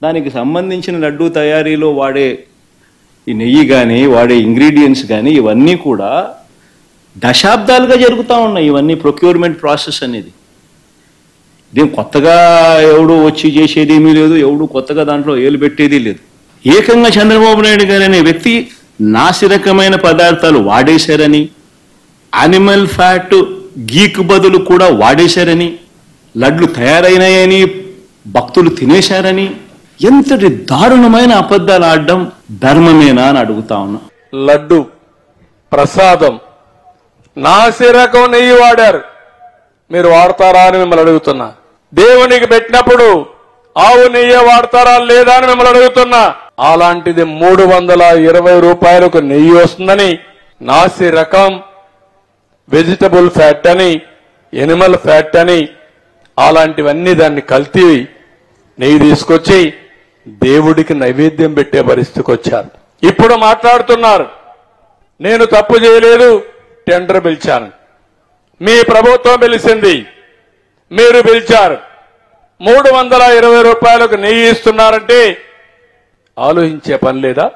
దానికి సంబంధించిన లడ్డూ తయారీలో వాడే ఈ నెయ్యి కానీ వాడే ఇంగ్రీడియంట్స్ కానీ ఇవన్నీ కూడా దశాబ్దాలుగా జరుగుతూ ఉన్నాయి. ఇవన్నీ ప్రొక్యూర్మెంట్ ప్రాసెస్ అనేది ఇదేం కొత్తగా ఎవడు వచ్చి చేసేది ఏమీ లేదు, ఎవడు కొత్తగా దాంట్లో ఏలు పెట్టేది లేదు. ఏకంగా చంద్రబాబు నాయుడు గారు అనే వ్యక్తి నాసిరకమైన పదార్థాలు వాడేశారని, యానిమల్ ఫ్యాట్ గీకు బదులు కూడా వాడేశారని, లడ్లు తయారైనాయని భక్తులు తినేశారని, ఎంతటి దారుణమైన అబద్ధాలు ఆడడం ధర్మమేనా అని అడుగుతా ఉన్నా. లడ్డు ప్రసాదం నాసిరకం నెయ్యి వాడారు, మీరు వాడతారా అని మిమ్మల్ని అడుగుతున్నా. దేవునికి పెట్టినప్పుడు ఆవు నెయ్యి వాడతారా లేదా అని మిమ్మల్ని అడుగుతున్నా. అలాంటిది 320 రూపాయలకు నెయ్యి వస్తుందని నాసిరకం వెజిటబుల్ ఫ్యాట్ అని ఎనిమల్ ఫ్యాట్ అని అలాంటివన్నీ దాన్ని కల్తీ నెయ్యి తీసుకొచ్చి దేవుడికి నైవేద్యం పెట్టే పరిస్థితికి వచ్చారు. ఇప్పుడు మాట్లాడుతున్నారు నేను తప్పు చేయలేదు, టెండర్ పిలిచాను. మీ ప్రభుత్వం పిలిచింది, మీరు పిలిచారు. 320 రూపాయలకు నెయ్యి ఇస్తున్నారంటే ఆలోచించే పని లేదా?